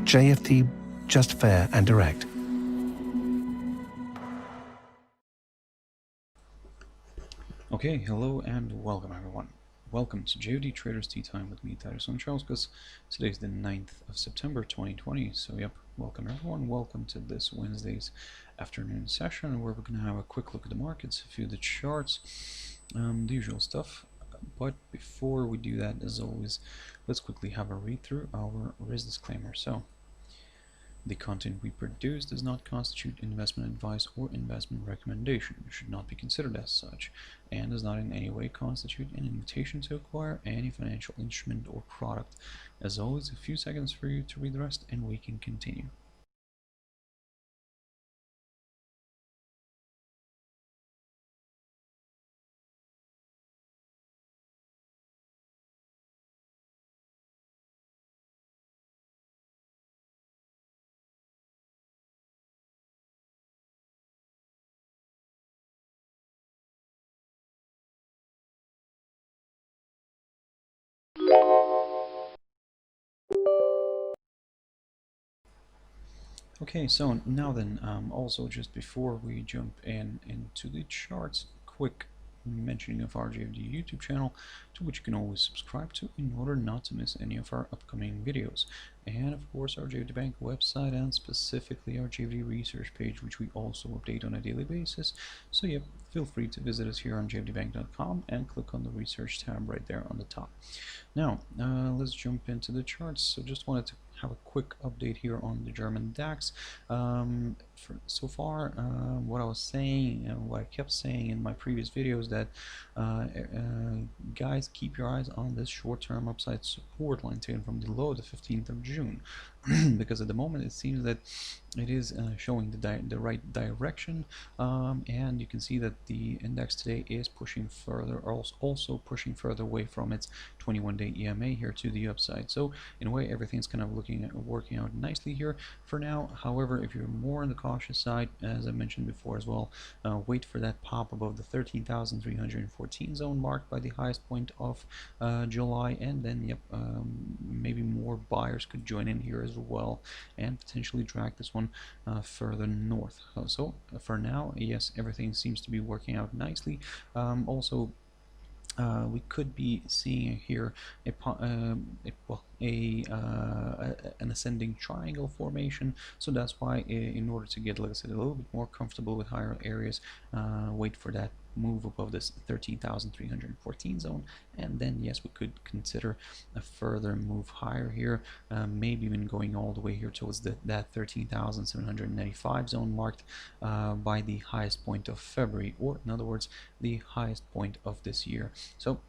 JFD, just fair and direct. Okay, hello and welcome everyone. Welcome to JFD Traders Tea Time with me, Darius Anucauskas. Today's the 9th of September 2020, so yep, welcome everyone. Welcome to this Wednesday's afternoon session where we're going to have a quick look at the markets, a few of the charts, the usual stuff. But before we do that, as always, let's quickly have a read through our risk disclaimer. So, the content we produce does not constitute investment advice or investment recommendation. It should not be considered as such, and does not in any way constitute an invitation to acquire any financial instrument or product. As always, a few seconds for you to read the rest, and we can continue. Okay, so now then, also just before we jump into the charts, quick mentioning of our JFD YouTube channel, to which you can always subscribe to in order not to miss any of our upcoming videos. And of course our JFD Bank website, and specifically our JFD research page, which we also update on a daily basis. So yeah, feel free to visit us here on jfdbank.com and click on the research tab right there on the top. Now, let's jump into the charts. So just wanted to have a quick update here on the German DAX. So far, what I was saying and what I kept saying in my previous videos, that guys, keep your eyes on this short-term upside support line taken from the low, the 15th of June, because at the moment it seems that it is showing the right direction, and you can see that the index today is pushing further, also pushing further away from its 21-day EMA here to the upside. So in a way, everything's kind of working out nicely here for now. However, if you're more on the cautious side, as I mentioned before as well, wait for that pop above the 13,314 zone marked by the highest point of July, and then yep, maybe more buyers could join in here as well and potentially drag this one further north. So for now, yes, everything seems to be working out nicely. Also, we could be seeing here an ascending triangle formation. So that's why, in order to get, like I said, a little bit more comfortable with higher areas, wait for that move above this 13,314 zone, and then yes, we could consider a further move higher here, maybe even going all the way here towards that 13,795 zone marked by the highest point of February, or in other words, the highest point of this year. So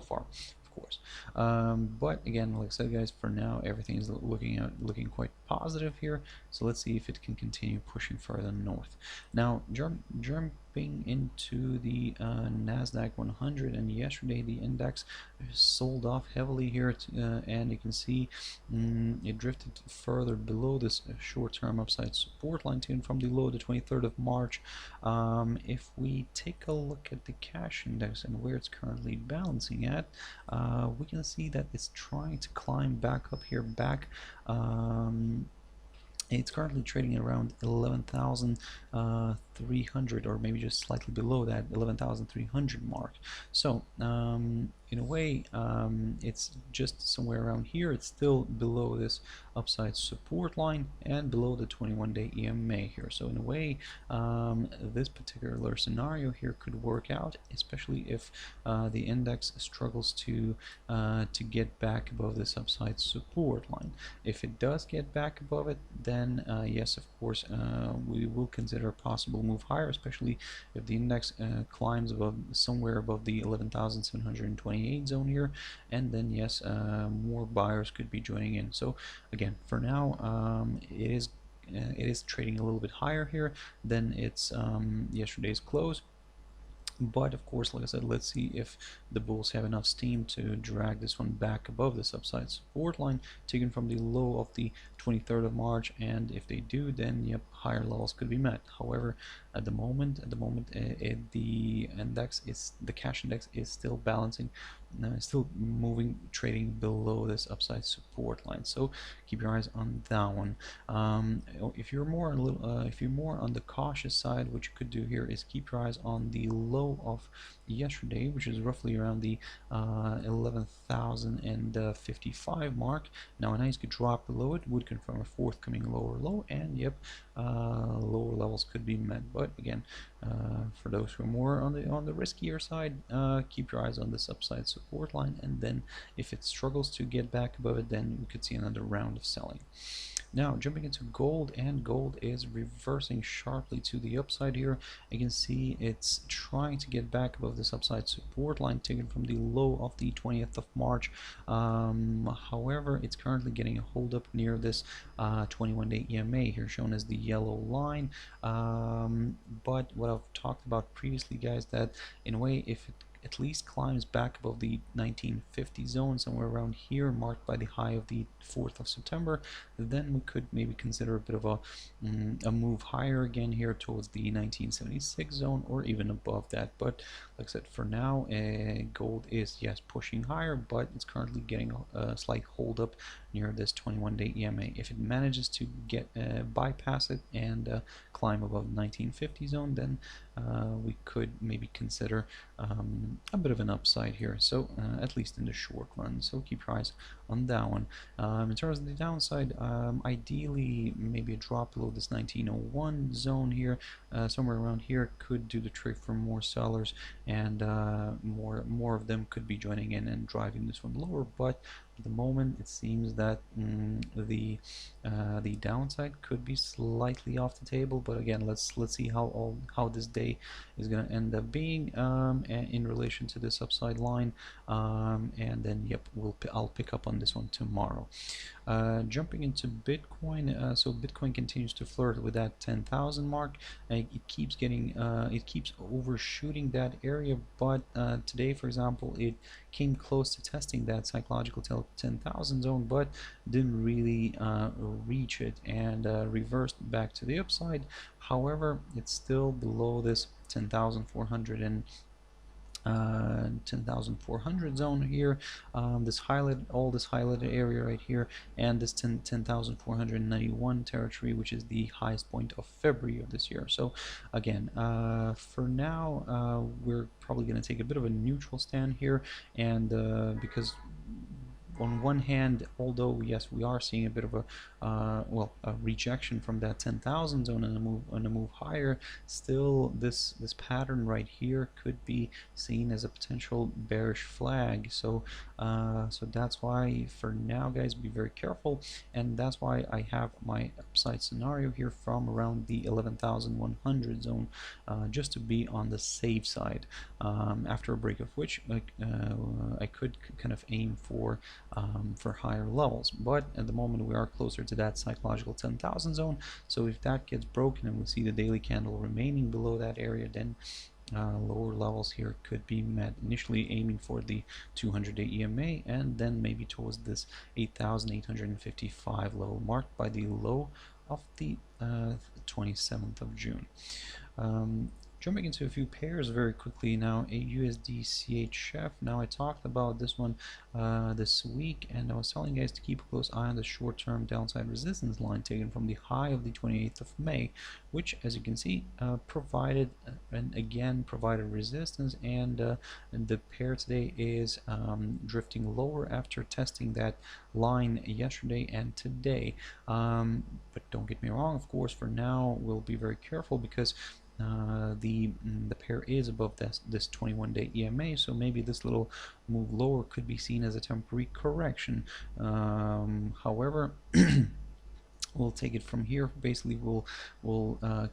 far, of course. But again, like I said, guys, for now everything is looking quite positive here. So let's see if it can continue pushing further north. Now, jumping into the NASDAQ 100, and yesterday the index sold off heavily here, and you can see it drifted further below this short-term upside support line taken from the low, the 23rd of March. If we take a look at the cash index and where it's currently balancing at, we can see that it's trying to climb back up here, it's currently trading around 11,300, or maybe just slightly below that 11,300 mark. So in a way, it's just somewhere around here. It's still below this upside support line and below the 21-day EMA here. So in a way, this particular scenario here could work out, especially if the index struggles to get back above this upside support line. If it does get back above it, then yes, of course, we will consider a possible move higher, especially if the index climbs somewhere above the 11,728 zone here, and then yes, more buyers could be joining in. So again, for now, it is trading a little bit higher here than its yesterday's close. But of course, like I said, let's see if the bulls have enough steam to drag this one back above this upside support line taken from the low of the 23rd of March, and if they do, then yep, higher levels could be met. However, at the moment, the index is the cash index is still balancing, still moving, trading below this upside support line. So keep your eyes on that one. If you're more on the cautious side, what you could do here is keep your eyes on the low of yesterday, which is roughly around the 11,055 mark. Now a nice good drop below it would confirm a forthcoming lower low, and yep, lower levels could be met. But again, for those who are more on the riskier side, keep your eyes on this upside support line, and then if it struggles to get back above it, then we could see another round of selling. Now jumping into gold, and gold is reversing sharply to the upside here. You can see it's trying to get back above this upside support line taken from the low of the 20th of March. However, it's currently getting a hold up near this 21-day EMA here, shown as the yellow line. But what I've talked about previously, guys, that in a way, if it at least climbs back above the 1950 zone, somewhere around here, marked by the high of the 4th of September, then we could maybe consider a bit of a move higher again here towards the 1976 zone, or even above that. But like I said, for now, gold is, yes, pushing higher, but it's currently getting a slight hold up near this 21-day EMA. If it manages to get bypass it and climb above the 1950 zone, then we could maybe consider a bit of an upside here, so at least in the short run. So keep your eyes on that one. In terms of the downside, ideally maybe a drop below this 1901 zone here, somewhere around here, could do the trick for more sellers, and more of them could be joining in and driving this one lower. But at the moment, it seems that the downside could be slightly off the table. But again, let's see how this day is going to end up being in relation to this upside line, and then yep, I'll pick up on this one tomorrow. Jumping into Bitcoin, so Bitcoin continues to flirt with that 10,000 mark. It keeps overshooting that area, but today, for example, it came close to testing that psychological 10,000 zone, but didn't really reach it, and reversed back to the upside. However, it's still below this 10,400 and 10,400 zone here, this highlighted area right here, and this 10,491 territory, which is the highest point of February of this year. So again, for now, we're probably going to take a bit of a neutral stand here, and because on one hand, although yes, we are seeing a bit of a rejection from that 10,000 zone and a move higher, still this pattern right here could be seen as a potential bearish flag. So so that's why for now, guys, be very careful, and that's why I have my upside scenario here from around the 11,100 zone, just to be on the safe side. After a break of which I could kind of aim for higher levels, but at the moment we are closer to that psychological 10,000 zone. So if that gets broken and we see the daily candle remaining below that area, then lower levels here could be met, initially aiming for the 200-day EMA, and then maybe towards this 8,855 level, marked by the low of the 27th of June. Jumping into a few pairs very quickly now, a USDCHF. Now I talked about this one this week, and I was telling you guys to keep a close eye on the short-term downside resistance line taken from the high of the 28th of May, which, as you can see, provided resistance, and the pair today is drifting lower after testing that line yesterday and today. But don't get me wrong, of course, for now we'll be very careful, because the pair is above this 21-day EMA, so maybe this little move lower could be seen as a temporary correction. However, we'll take it from here. Basically, we'll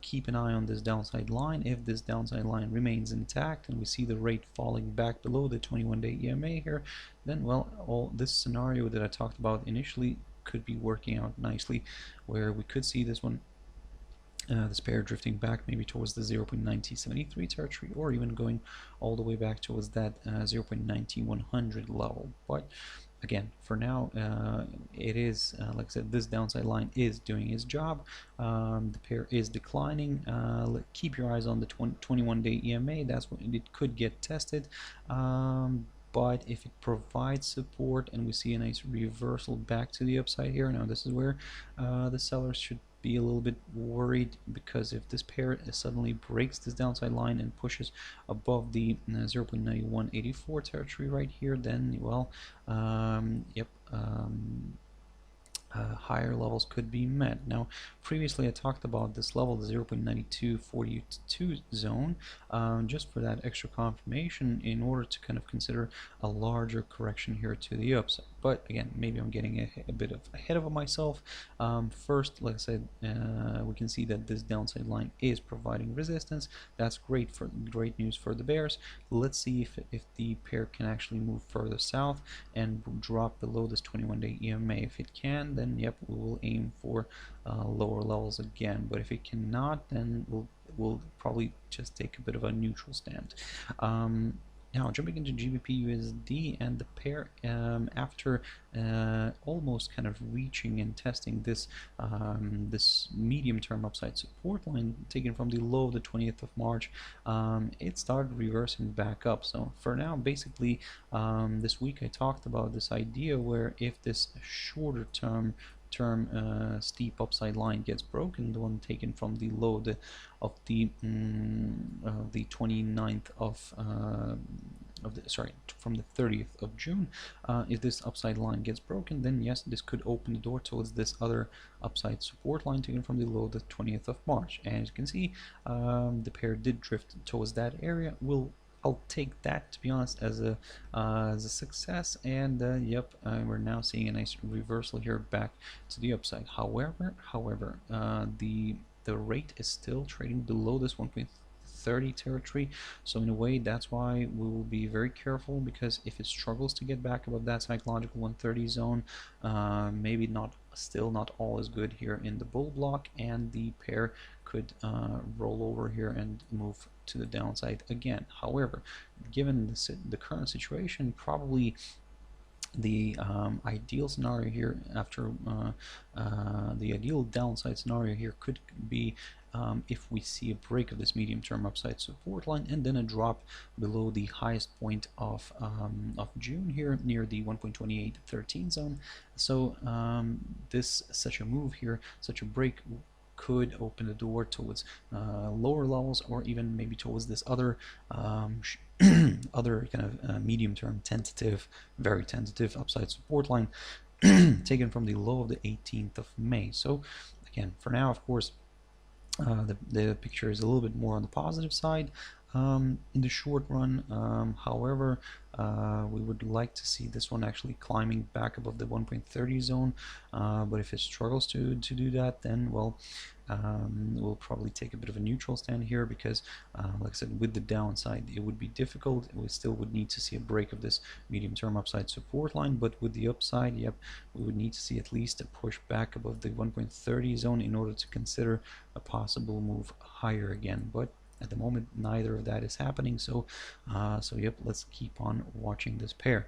keep an eye on this downside line. If this downside line remains intact and we see the rate falling back below the 21-day EMA here, then, well, all this scenario that I talked about initially could be working out nicely, where we could see this one, this pair drifting back maybe towards the 0.9073 territory, or even going all the way back towards that 0.9100 level. But again, for now, it is, like I said, this downside line is doing its job. The pair is declining. Keep your eyes on the 21-day EMA. That's when it could get tested. But if it provides support and we see a nice reversal back to the upside here, now this is where the sellers should be a little bit worried, because if this pair suddenly breaks this downside line and pushes above the 0.9184 territory right here, then, well, higher levels could be met. Now, previously I talked about this level, the 0.9242 zone, just for that extra confirmation in order to kind of consider a larger correction here to the upside. But again, maybe I'm getting a bit ahead of myself. First, like I said, we can see that this downside line is providing resistance. That's great news for the bears. Let's see if the pair can actually move further south and drop below this 21-day EMA. If it can, then yep, we will aim for lower levels again. But if it cannot, then we'll probably just take a bit of a neutral stand. Now, jumping into GBPUSD and the pair, after almost kind of reaching and testing this this medium-term upside support line taken from the low of the 20th of March, it started reversing back up. So for now, basically, this week I talked about this idea where if this shorter term steep upside line gets broken, the one taken from the low of the 29th of from the 30th of June, if this upside line gets broken, then yes, this could open the door towards this other upside support line taken from the low of the 20th of March. And as you can see, the pair did drift towards that area. I'll take that, to be honest, as a success, and yep, we're now seeing a nice reversal here back to the upside. However, the rate is still trading below this 1.30 territory, so in a way that's why we will be very careful, because if it struggles to get back above that psychological 130 zone, maybe still not all is good here in the bull block, and the pair could roll over here and move to the downside again. However, given the current situation, probably the ideal scenario here after the ideal downside scenario here could be if we see a break of this medium-term upside support line and then a drop below the highest point of June here near the 1.2813 zone. So such a move here, such a break, could open the door towards lower levels, or even maybe towards this other other kind of medium-term very tentative upside support line taken from the low of the 18th of May. So again, for now, of course, the picture is a little bit more on the positive side in the short run. However, we would like to see this one actually climbing back above the 1.30 zone, but if it struggles to do that, then, well, we'll probably take a bit of a neutral stand here, because like I said, with the downside it would be difficult. We still would need to see a break of this medium-term upside support line, but with the upside, yep, we would need to see at least a push back above the 1.30 zone in order to consider a possible move higher again. But at the moment, neither of that is happening, so yep, let's keep on watching this pair.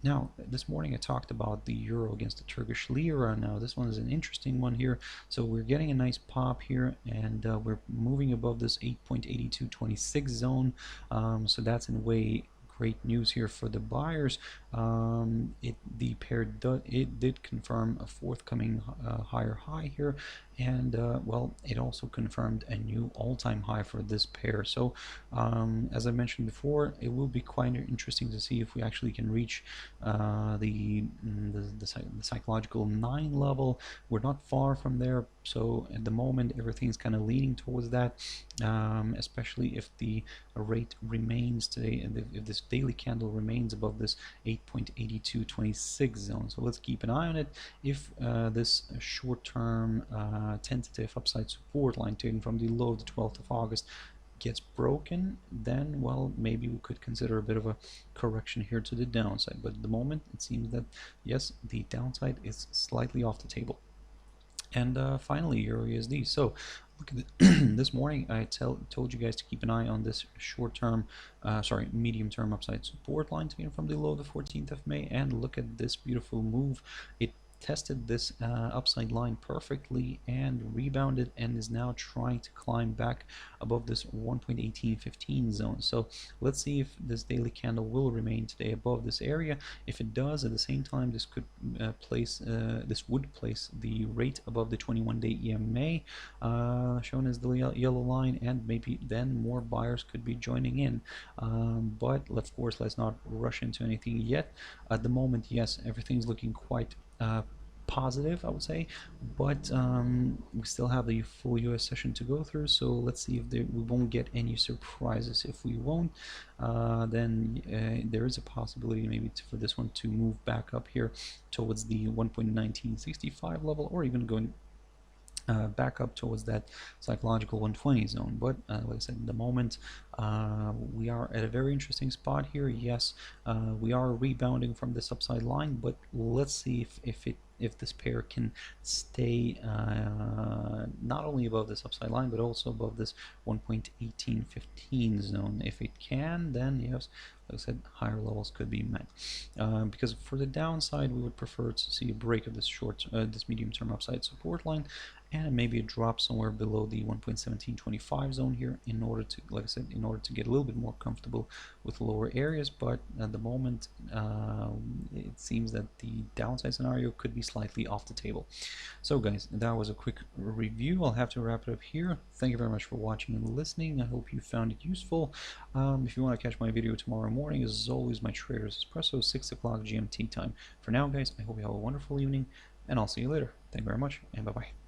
Now, this morning I talked about the euro against the Turkish lira. Now, this one is an interesting one here. So we're getting a nice pop here, and we're moving above this 8.8226 zone. So that's in a way great news here for the buyers. The pair did confirm a forthcoming higher high here, and well, it also confirmed a new all-time high for this pair. So as I mentioned before, it will be quite interesting to see if we actually can reach the psychological 9 level. We're not far from there, so at the moment everything's kind of leaning towards that, especially if the rate remains today, and if this daily candle remains above this 8.8226 zone. So let's keep an eye on it. If this short-term tentative upside support line taken from the low of the 12th of August gets broken, then, well, maybe we could consider a bit of a correction here to the downside. But at the moment, it seems that, yes, the downside is slightly off the table. And finally, EURUSD. So Look at this morning. I told you guys to keep an eye on this short-term, medium-term upside support line taken from the low of the 14th of May, and look at this beautiful move. It tested this upside line perfectly and rebounded and is now trying to climb back above this 1.1815 zone. So let's see if this daily candle will remain today above this area. If it does, at the same time, this could this would place the rate above the 21-day EMA, shown as the yellow line, and maybe then more buyers could be joining in. But of course, let's not rush into anything yet. At the moment, yes, everything's looking quite positive, I would say, but we still have the full US session to go through, so let's see if we won't get any surprises. If we won't, then there is a possibility maybe for this one to move back up here towards the 1.1965 level, or even going back up towards that psychological 120 zone. But like I said, at the moment we are at a very interesting spot here. Yes, we are rebounding from this upside line, but let's see if this pair can stay not only above this upside line but also above this 1.1815 zone. If it can, then yes, like I said, higher levels could be met. Because for the downside, we would prefer to see a break of this this medium-term upside support line, and maybe a drop somewhere below the 1.1725 zone here in order to, like I said, in order to get a little bit more comfortable with lower areas. But at the moment, it seems that the downside scenario could be slightly off the table. So guys, that was a quick review. I'll have to wrap it up here. Thank you very much for watching and listening. I hope you found it useful. If you want to catch my video tomorrow morning, as always, my Trader's Espresso, 6 o'clock GMT time. For now, guys, I hope you have a wonderful evening, and I'll see you later. Thank you very much, and bye-bye.